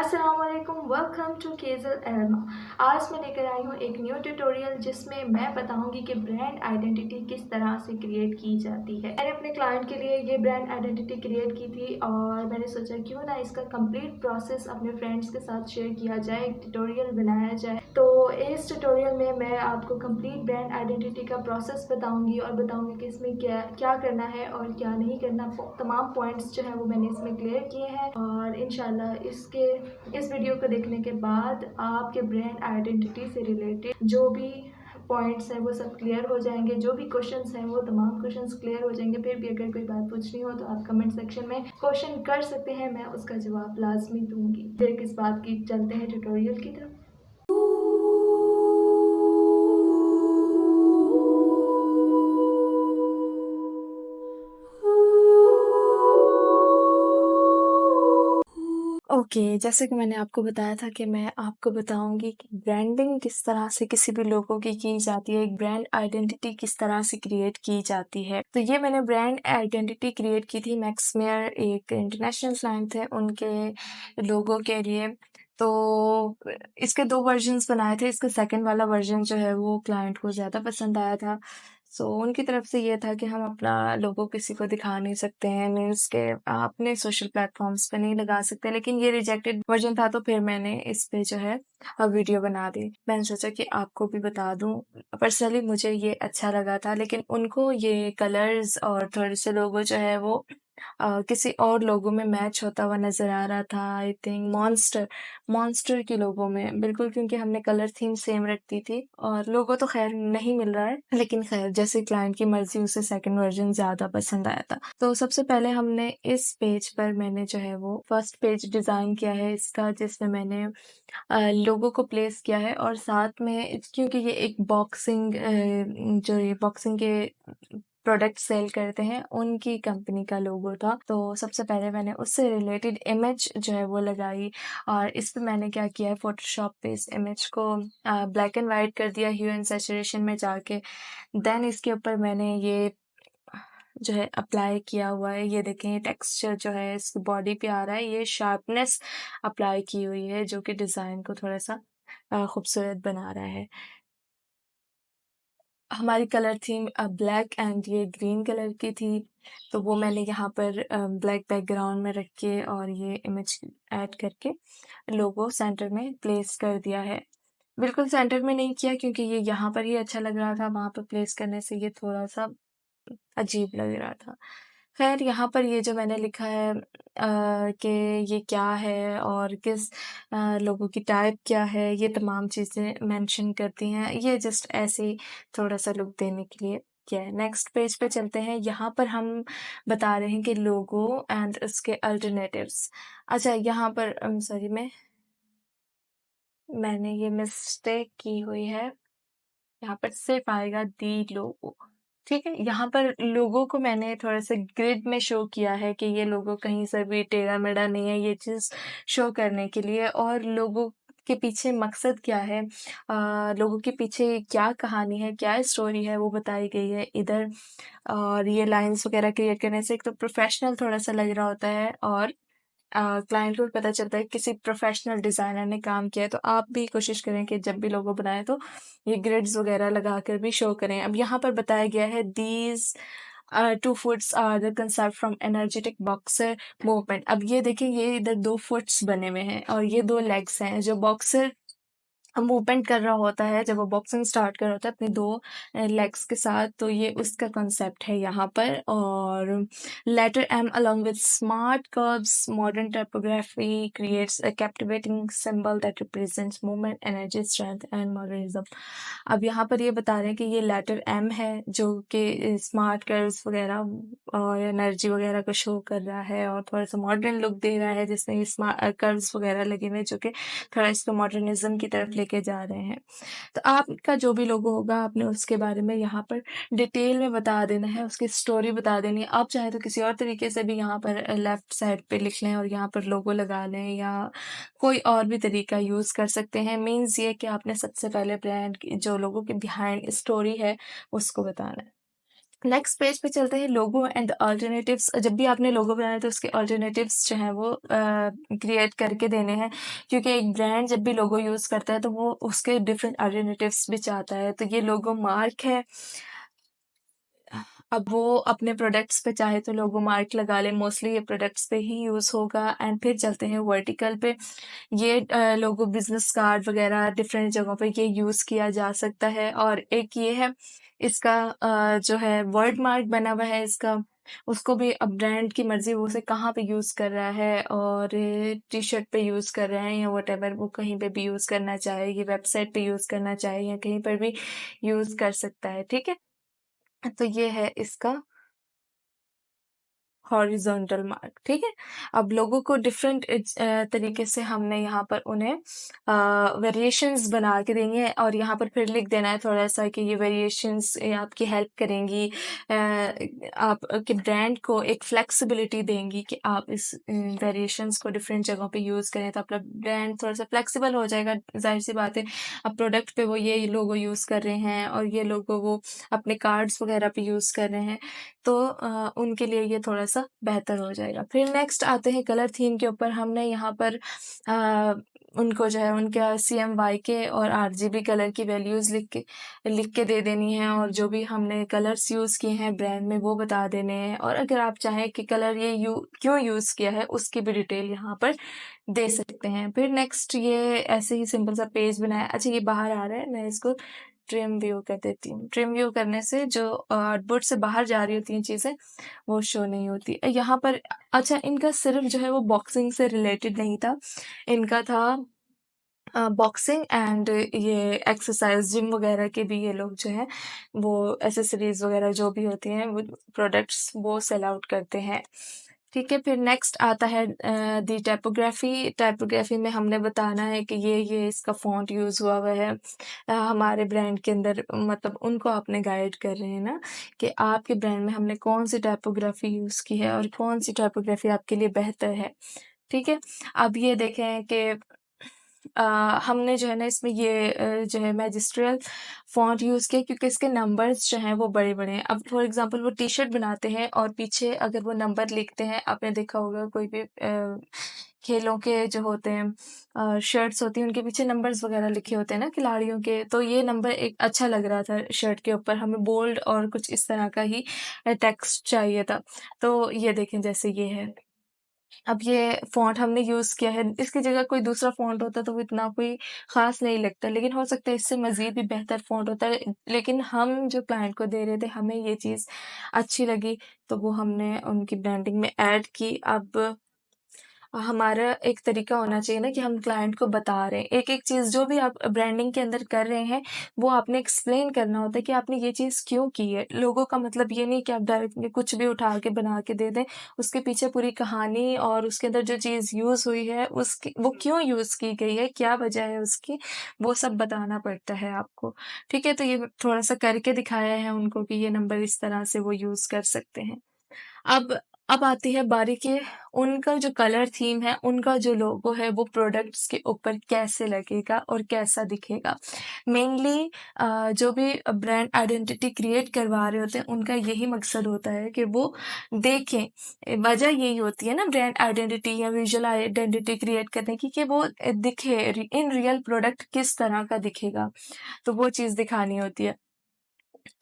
अस्सलामुअलैकुम, welcome to केज़ल Elma. आज मैं लेकर आई हूँ एक न्यू ट्यूटोरियल जिसमें मैं बताऊँगी कि ब्रांड आइडेंटिटी किस तरह से क्रिएट की जाती है। मैंने अपने क्लाइंट के लिए ये ब्रांड आइडेंटिटी क्रिएट की थी और मैंने सोचा क्यों ना इसका कंप्लीट प्रोसेस अपने फ्रेंड्स के साथ शेयर किया जाए, एक ट्यूटोरियल बनाया जाए। तो इस ट्यूटोरियल में मैं आपको कंप्लीट ब्रांड आइडेंटिटी का प्रोसेस बताऊँगी और बताऊँगी कि इसमें क्या क्या करना है और क्या नहीं करना। तमाम पॉइंट्स जो है वो मैंने इसमें क्लियर किए हैं और इंशाल्लाह इस वीडियो को देखने के बाद आपके ब्रांड आइडेंटिटी से रिलेटेड जो भी पॉइंट्स हैं वो सब क्लियर हो जाएंगे। जो भी क्वेश्चंस हैं वो तमाम क्वेश्चंस क्लियर हो जाएंगे। फिर भी अगर कोई बात पूछनी हो तो आप कमेंट सेक्शन में क्वेश्चन कर सकते हैं, मैं उसका जवाब लाजमी दूंगी। फिर किस बात की, चलते हैं ट्यूटोरियल की तरफ। जैसे कि मैंने आपको बताया था कि मैं आपको बताऊँगी कि ब्रांडिंग किस तरह से किसी भी लोगों की जाती है, एक ब्रांड आइडेंटिटी किस तरह से क्रिएट की जाती है। तो ये मैंने ब्रांड आइडेंटिटी क्रिएट की थी मैक्समेयर, एक इंटरनेशनल क्लाइंट थे, उनके लोगों के लिए। तो इसके 2 वर्ज़न्स बनाए थे, इसका सेकंड वाला वर्ज़न जो है वो क्लाइंट को ज़्यादा पसंद आया था। सो उनकी तरफ से ये था कि हम अपना लोगो किसी को दिखा नहीं सकते हैं, मीन्स के अपने सोशल प्लेटफॉर्म्स पे नहीं लगा सकते, लेकिन ये रिजेक्टेड वर्जन था तो फिर मैंने इस पे जो है वीडियो बना दी। मैंने सोचा कि आपको भी बता दूं, पर्सनली मुझे ये अच्छा लगा था, लेकिन उनको ये कलर्स और थोड़े से लोगो जो है वो किसी और लोगों में मैच होता हुआ नज़र आ रहा था। आई थिंक मॉन्स्टर के लोगों में बिल्कुल, क्योंकि हमने कलर थीम सेम रखी थी और लोगो तो खैर नहीं मिल रहा है, लेकिन खैर जैसे क्लाइंट की मर्जी उसे सेकंड वर्जन ज़्यादा पसंद आया था। तो सबसे पहले हमने इस पेज पर मैंने जो है वो फर्स्ट पेज डिज़ाइन किया है इसका, जिसमें मैंने लोगो को प्लेस किया है और साथ में क्योंकि ये एक बॉक्सिंग जो ये बॉक्सिंग के प्रोडक्ट सेल करते हैं उनकी कंपनी का लोगो था। तो सबसे पहले मैंने उससे रिलेटेड इमेज जो है वो लगाई और इस पे मैंने क्या किया है, फ़ोटोशॉप पे इस इमेज को ब्लैक एंड वाइट कर दिया ह्यू एंड सैचुरेशन में जाके। देन इसके ऊपर मैंने ये जो है अप्लाई किया हुआ है। ये देखें, ये टेक्सचर जो है इसकी बॉडी पे आ रहा है, ये शार्पनेस अप्लाई की हुई है जो कि डिज़ाइन को थोड़ा-सा खूबसूरत बना रहा है। हमारी कलर थीम ब्लैक एंड ये ग्रीन कलर की थी, तो वो मैंने यहाँ पर ब्लैक बैकग्राउंड में रख के और ये इमेज ऐड करके लोगो सेंटर में प्लेस कर दिया है। बिल्कुल सेंटर में नहीं किया क्योंकि ये यहाँ पर ही अच्छा लग रहा था, वहाँ पर प्लेस करने से ये थोड़ा-सा अजीब लग रहा था। ख़ैर यहाँ पर ये जो मैंने लिखा है कि ये क्या है और किस लोगों की टाइप क्या है, ये तमाम चीज़ें मेंशन करती हैं। ये जस्ट ऐसे ही थोड़ा-सा लुक देने के लिए किया है। नेक्स्ट पेज पे चलते हैं। यहाँ पर हम बता रहे हैं कि लोगो एंड उसके अल्टरनेटिव्स। अच्छा, यहाँ पर सॉरी मैंने ये मिस्टेक की हुई है। यहाँ पर सिर्फ आएगा दी लोगो, ठीक है? यहाँ पर लोगो को मैंने थोड़ा-सा ग्रिड में शो किया है कि ये लोगो कहीं से भी टेढ़ा-मेढ़ा नहीं है, ये चीज़ शो करने के लिए। और लोगो के पीछे मकसद क्या है, लोगो के पीछे क्या कहानी है, क्या स्टोरी है, वो बताई गई है इधर। और ये लाइन्स वगैरह क्रिएट करने से एक तो प्रोफ़ेशनल थोड़ा-सा लग रहा होता है और क्लाइंट को भी पता चलता है कि किसी प्रोफेशनल डिज़ाइनर ने काम किया है। तो आप भी कोशिश करें कि जब भी लोगो बनाएँ तो ये ग्रिड्स वगैरह लगाकर भी शो करें। अब यहाँ पर बताया गया है these 2 foots are the concept from energetic boxer movement. अब ये देखिए, ये इधर 2 फुट्स बने हुए हैं और ये 2 लेग्स हैं। जो बॉक्सर मूवमेंट कर रहा होता है जब वो बॉक्सिंग स्टार्ट कर रहा होता है अपने 2 लेग्स के साथ, तो ये उसका कॉन्सेप्ट है यहाँ पर। और letter M along with smart curves modern typography creates a captivating symbol that represents movement, energy, strength and modernism. अब यहाँ पर ये बता रहे हैं कि ये लेटर एम है जो कि स्मार्ट कर्व्स वगैरह और एनर्जी वगैरह को शो कर रहा है और थोड़ा-सा मॉडर्न लुक दे रहा है, जिसमें ये कर्व्स वगैरह लगे हुए हैं जो कि थोड़ा इसको मॉडर्निज़्म की तरफ लेके जा रहे हैं। तो आपका जो भी लोगो होगा आपने उसके बारे में यहाँ पर डिटेल में बता देना है, उसकी स्टोरी बता देनी है। आप चाहें तो किसी और तरीके से भी यहाँ पर लेफ्ट साइड पे लिख लें और यहाँ पर लोगो लगा लें, या कोई और भी तरीका यूज़ कर सकते हैं। मीन्स ये कि आपने सबसे पहले ब्रांड की जो लोगों के बिहाइंड स्टोरी है उसको बताना है। नेक्स्ट पेज पे चलते हैं, लोगो एंड अल्टरनेटिव्स। जब भी आपने लोगो बनाया तो उसके अल्टरनेटिव्स जो हैं वो क्रिएट करके देने हैं, क्योंकि एक ब्रांड जब भी लोगो यूज़ करता है तो वो उसके डिफरेंट अल्टरनेटिव्स भी चाहता है। तो ये लोगो मार्क है, अब वो अपने प्रोडक्ट्स पे चाहे तो लोगो मार्क लगा ले, मोस्टली ये प्रोडक्ट्स पे ही यूज़ होगा। एंड फिर चलते हैं वर्टिकल पे, ये लोगो बिजनेस कार्ड वगैरह डिफरेंट जगहों पे ये यूज़ किया जा सकता है। और एक ये है, इसका जो है वर्ड मार्क बना हुआ है इसका, उसको भी अब ब्रांड की मर्जी वो उसे कहाँ पे यूज़ कर रहा है, और टी शर्ट पे यूज़ कर रहा है या वट एवर, वो कहीं पे भी यूज़ करना चाहे, ये वेबसाइट पे यूज़ करना चाहे या कहीं पर भी यूज़ कर सकता है। ठीक है, तो ये है इसका हॉरिजॉन्टल मार्क। ठीक है, अब लोगों को डिफरेंट तरीके से हमने यहाँ पर उन्हें वेरिएशंस बना के देंगे, और यहाँ पर फिर लिख देना है थोड़ा सा कि ये वेरिएशंस आपकी हेल्प करेंगी, आपके ब्रांड को एक फ्लेक्सिबिलिटी देंगी कि आप इस वेरिएशंस को डिफरेंट जगहों पे यूज़ करें, तो अपना ब्रांड थोड़ा सा फ्लेक्सिबल हो जाएगा। जाहिर सी बात है, अब प्रोडक्ट पे वो ये लोगो यूज़ कर रहे हैं और ये लोगो वो अपने कार्ड्स वगैरह पे यूज़ कर रहे हैं, तो उनके लिए ये थोड़ा-सा बेहतर हो जाएगा। फिर नेक्स्ट आते हैं कलर थीम के ऊपर। हमने यहाँ पर उनको जो है उनका CMYK और RGB कलर की वैल्यूज़ लिख के दे देनी है, और जो भी हमने कलर्स यूज़ किए हैं ब्रांड में वो बता देने हैं, और अगर आप चाहें कि कलर ये क्यों यूज़ किया है उसकी भी डिटेल यहाँ पर दे सकते हैं। फिर नेक्स्ट ये ऐसे ही सिंपल सा पेज बनाया। अच्छा, ये बाहर आ रहा है, मैं इसको ट्रिम व्यू कर देती हूँ। ट्रिम व्यू करने से जो आउटपुट से बाहर जा रही होती हैं चीज़ें, वो शो नहीं होती। यहाँ पर अच्छा, इनका सिर्फ़ जो है वो बॉक्सिंग से रिलेटेड नहीं था, इनका था बॉक्सिंग एंड ये एक्सरसाइज़ जिम वगैरह के भी ये लोग जो हैं वो एक्सेसरीज़ वगैरह जो भी होती हैं वो प्रोडक्ट्स वो सेल आउट करते हैं। ठीक है, फिर नेक्स्ट आता है दी टाइपोग्राफ़ी। टाइपोग्राफ़ी में हमने बताना है कि ये इसका फ़ॉन्ट यूज़ हुआ हुआ है हमारे ब्रांड के अंदर, मतलब उनको आपने गाइड कर रहे हैं ना कि आपके ब्रांड में हमने कौन-सी टाइपोग्राफ़ी यूज़ की है और कौन-सी टाइपोग्राफ़ी आपके लिए बेहतर है। ठीक है, अब ये देखें कि अ, हमने जो है ना इसमें ये जो है मैजिस्ट्रियल फ़ॉन्ट यूज़ किया, क्योंकि इसके नंबर्स जो हैं वो बड़े-बड़े हैं। अब फॉर एग्ज़ाम्पल वो टी-शर्ट बनाते हैं और पीछे अगर वो नंबर लिखते हैं, आपने देखा होगा कोई भी खेलों के जो होते हैं शर्ट्स होती हैं उनके पीछे नंबर्स वग़ैरह लिखे होते हैं ना खिलाड़ियों के, तो ये नंबर एक अच्छा लग रहा था शर्ट के ऊपर, हमें बोल्ड और कुछ इस तरह का ही टेक्स्ट चाहिए था। तो ये देखें जैसे ये है। अब ये फ़ॉन्ट हमने यूज़ किया है, इसकी जगह कोई दूसरा फ़ॉन्ट होता तो वो इतना कोई ख़ास नहीं लगता, लेकिन हो सकता है इससे मज़ीद भी बेहतर फ़ॉन्ट होता है, लेकिन हम जो क्लाइंट को दे रहे थे, हमें ये चीज़ अच्छी लगी, तो वो हमने उनकी ब्रांडिंग में ऐड की। अब हमारा एक तरीका होना चाहिए ना कि हम क्लाइंट को बता रहे हैं। एक-एक चीज़ जो भी आप ब्रांडिंग के अंदर कर रहे हैं, वो आपने एक्सप्लेन करना होता है कि आपने ये चीज़ क्यों की है। लोगों का मतलब ये नहीं कि आप डायरेक्टली कुछ भी उठा के बना के दे दें। उसके पीछे पूरी कहानी और उसके अंदर जो चीज़ यूज़ हुई है, उसकी वो क्यों यूज़ की गई है, क्या वजह है उसकी, वो सब बताना पड़ता है आपको। ठीक है? तो ये थोड़ा-सा करके दिखाया है उनको कि ये नंबर इस तरह से वो यूज़ कर सकते हैं। अब अब आती है बारी कि उनका जो कलर थीम है, उनका जो लोगो है, वो प्रोडक्ट्स के ऊपर कैसे लगेगा और कैसा दिखेगा। मेनली जो भी ब्रांड आइडेंटिटी क्रिएट करवा रहे होते हैं, उनका यही मकसद होता है कि वो देखें। वजह यही होती है ना ब्रांड आइडेंटिटी या विजुअल आइडेंटिटी क्रिएट करने की, कि वो दिखे इन रियल प्रोडक्ट किस तरह का दिखेगा, तो वो चीज़ दिखानी होती है।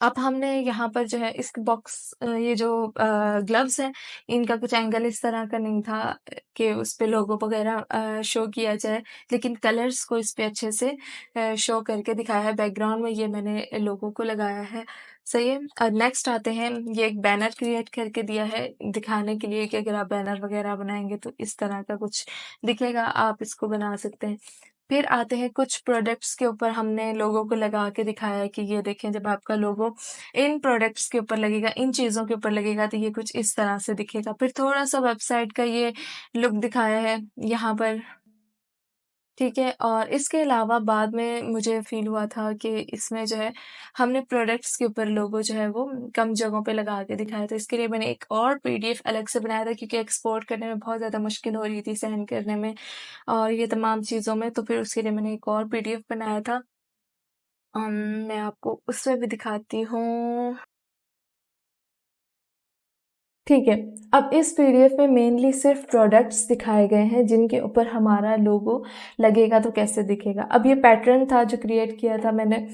अब हमने यहाँ पर जो है इस बॉक्स ये जो ग्लव्स हैं, इनका कुछ एंगल इस तरह का नहीं था कि उस पे लोगो वगैरह शो किया जाए, लेकिन कलर्स को इस पे अच्छे से शो करके दिखाया है। बैकग्राउंड में ये मैंने लोगो को लगाया है, सही है। नेक्स्ट आते हैं, ये एक बैनर क्रिएट करके दिया है दिखाने के लिए कि अगर आप बैनर वगैरह बनाएँगे तो इस तरह का कुछ दिखेगा, आप इसको बना सकते हैं। फिर आते हैं कुछ प्रोडक्ट्स के ऊपर हमने लोगों को लगा के दिखाया है कि ये देखें, जब आपका लोगो इन प्रोडक्ट्स के ऊपर लगेगा, इन चीज़ों के ऊपर लगेगा तो ये कुछ इस तरह से दिखेगा। फिर थोड़ा-सा वेबसाइट का ये लुक दिखाया है यहाँ पर, ठीक है? और इसके अलावा बाद में मुझे फ़ील हुआ था कि इसमें जो है हमने प्रोडक्ट्स के ऊपर लोगो जो है वो कम जगहों पे लगा के दिखाया, तो इसके लिए मैंने एक और पीडीएफ अलग से बनाया था, क्योंकि एक्सपोर्ट करने में बहुत ज़्यादा मुश्किल हो रही थी, सेंड करने में और ये तमाम चीज़ों में, तो फिर उसके लिए मैंने एक और पीडीएफ बनाया था। मैं आपको उसमें भी दिखाती हूँ। ठीक है। अब इस पीडीएफ में मेनली सिर्फ प्रोडक्ट्स दिखाए गए हैं जिनके ऊपर हमारा लोगो लगेगा तो कैसे दिखेगा। अब ये पैटर्न था जो क्रिएट किया था मैंने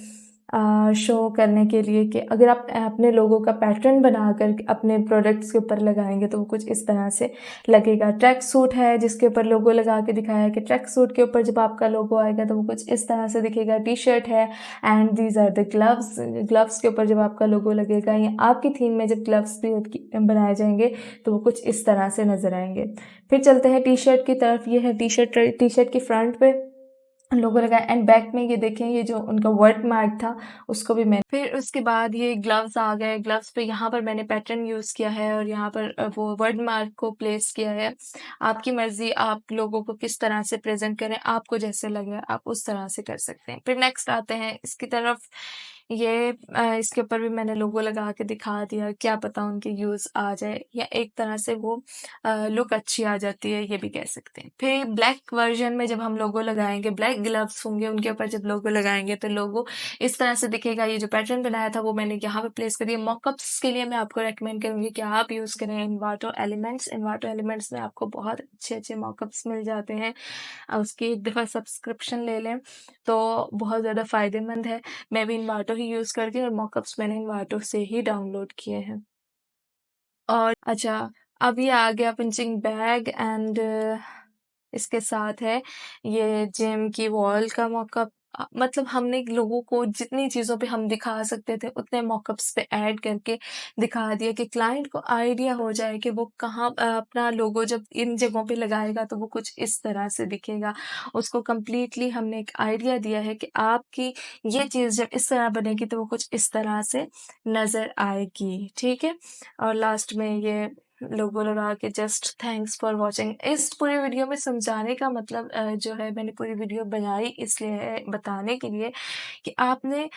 शो करने के लिए कि अगर आप अपने लोगों का पैटर्न बनाकर अपने प्रोडक्ट्स के ऊपर लगाएंगे तो वो कुछ इस तरह से लगेगा। ट्रैक सूट है जिसके ऊपर लोगो लगा के दिखाया है कि ट्रैक सूट के ऊपर जब आपका लोगो आएगा तो वो कुछ इस तरह से दिखेगा। टी शर्ट है and these are the gloves, gloves के ऊपर जब आपका लोगो लगेगा या आपकी थीम में जब ग्लव्स भी बनाए जाएंगे तो वो कुछ इस तरह से नजर आएंगे। फिर चलते हैं टी शर्ट की तरफ। ये है टी शर्ट की फ्रंट पे लोगो लगाया एंड बैक में ये देखें ये जो उनका वर्ड मार्क था उसको भी मैंने। फिर उसके बाद ये ग्लव्स आ गए। ग्लव्स पे यहाँ पर मैंने पैटर्न यूज़ किया है और यहाँ पर वो वर्ड मार्क को प्लेस किया है। आपकी मर्जी, आप लोगों को किस तरह से प्रेजेंट करें, आपको जैसे लगे आप उस तरह से कर सकते हैं। फिर नेक्स्ट आते हैं इसकी तरफ। ये इसके ऊपर भी मैंने लोगो लगा के दिखा दिया, क्या पता उनके यूज़ आ जाए या एक तरह से वो लुक अच्छी आ जाती है, ये भी कह सकते हैं। फिर ब्लैक वर्जन में जब हम लोगो लगाएंगे, ब्लैक ग्लव्स होंगे उनके ऊपर जब लोगो लगाएंगे तो लोगो इस तरह से दिखेगा। ये जो पैटर्न बनाया था वो मैंने यहाँ पे प्लेस कर दिया। मॉकअप्स के लिए मैं आपको रेकमेंड करूँगी कि आप यूज़ करें इन्वाटो एलिमेंट्स। इन्वाटो एलिमेंट्स में आपको बहुत अच्छे अच्छे मॉकअप्स मिल जाते हैं। उसकी एक दफ़ा सब्सक्रिप्शन ले लें तो बहुत ज़्यादा फ़ायदेमंद है। मैं भी इन्वाटो ही यूज़ करती हूँ और मॉकअप्स मैंने इन्वाटो से ही डाउनलोड किए हैं। और अच्छा, अब ये आ गया पंचिंग बैग एंड इसके साथ है ये जिम की वॉल का मॉकअप। मतलब हमने लोगों को जितनी चीज़ों पे हम दिखा सकते थे उतने मॉकअप्स पे ऐड करके दिखा दिया कि क्लाइंट को आइडिया हो जाए कि वो कहाँ अपना लोगो जब इन जगहों पे लगाएगा तो वो कुछ इस तरह से दिखेगा। उसको कंप्लीटली हमने एक आइडिया दिया है कि आपकी ये चीज़ जब इस तरह बनेगी तो वो कुछ इस तरह से नज़र आएगी। ठीक है। और लास्ट में ये लोगो लगा के जस्ट थैंक्स फॉर वॉचिंग। इस पूरे वीडियो में समझाने का मतलब जो है मैंने पूरी वीडियो बनाई इसलिए है, बताने के लिए कि आपने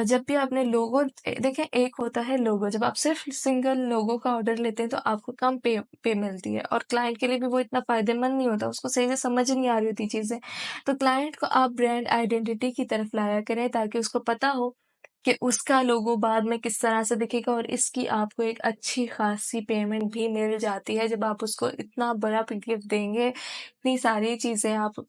जब भी आपने लोगो देखें, एक होता है लोगो, जब आप सिर्फ सिंगल लोगो का ऑर्डर लेते हैं तो आपको कम पे मिलती है और क्लाइंट के लिए भी वो इतना फ़ायदेमंद नहीं होता, उसको सही से समझ नहीं आ रही होती चीज़ें। तो क्लाइंट को आप ब्रांड आइडेंटिटी की तरफ लाया करें ताकि उसको पता हो कि उसका लोगो बाद में किस तरह से दिखेगा और इसकी आपको एक अच्छी खासी पेमेंट भी मिल जाती है। जब आप उसको इतना बड़ा पीडीएफ देंगे, इतनी सारी चीज़ें आप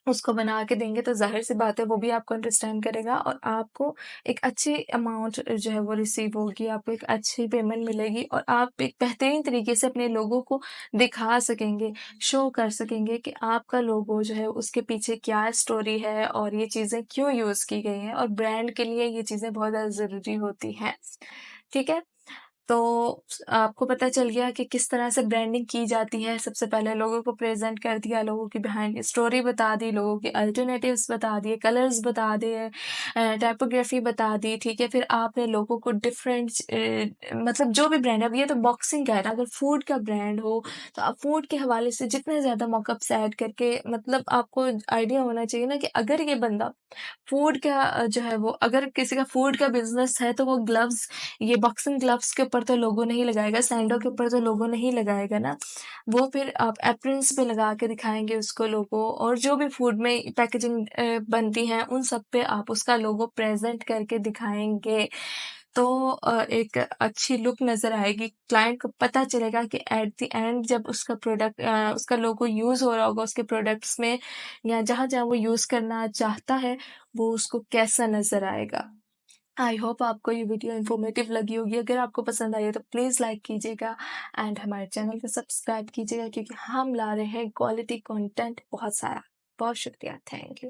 उसको बना के देंगे तो ज़ाहिर-सी बात है वो भी आपको अंडरस्टैंड करेगा और आपको एक अच्छी अमाउंट जो है वो रिसीव होगी, आपको एक अच्छी पेमेंट मिलेगी और आप एक बेहतरीन तरीके से अपने लोगों को दिखा सकेंगे, शो कर सकेंगे कि आपका लोगो जो है उसके पीछे क्या स्टोरी है और ये चीज़ें क्यों यूज़ की गई हैं और ब्रांड के लिए ये चीज़ें बहुत ज़्यादा ज़रूरी होती हैं। ठीक है? तो आपको पता चल गया कि किस तरह से ब्रांडिंग की जाती है। सबसे पहले लोगों को प्रेज़ेंट कर दिया, लोगों की बिहाइंड स्टोरी बता दी, लोगों के अल्टरनेटिव्स बता दिए, कलर्स बता दिए, टाइपोग्राफी बता दी, ठीक है? फिर आपने लोगों को डिफरेंट मतलब जो भी ब्रांड है, अब ये तो बॉक्सिंग का है ना, अगर फूड का ब्रांड हो, तो आप फूड के हवाले से जितने ज़्यादा मॉकअप्स ऐड करके मतलब आपको आइडिया होना चाहिए ना कि अगर ये बंदा फूड का जो है वो अगर किसी का फूड का बिज़नेस है तो वो ग्लव्स, ये बॉक्सिंग ग्लव्स के ऊपर तो लोगो नहीं लगाएगा, सैंडो के ऊपर तो लोगो नहीं लगाएगा ना। वो फिर आप एप्रन्स पे लगा के दिखाएँगे उसको लोगो और जो भी फूड में पैकेजिंग बनती हैं उन सब पे आप उसका लोगो प्रेज़ेंट करके दिखाएँगे। तो एक अच्छी लुक नज़र आएगी, क्लाइंट को पता चलेगा कि एट द एंड जब उसका प्रोडक्ट उसका लोगो यूज़ हो रहा होगा उसके प्रोडक्ट्स में या जहाँ-जहाँ वो यूज़ करना चाहता है, वो उसको कैसा नज़र आएगा। आई होप आपको ये वीडियो इन्फॉर्मेटिव लगी होगी। अगर आपको पसंद आई है तो प्लीज़ लाइक कीजिएगा एंड हमारे चैनल को सब्सक्राइब कीजिएगा क्योंकि हम ला रहे हैं क्वालिटी कंटेंट बहुत सारा। बहुत शुक्रिया, थैंक यू।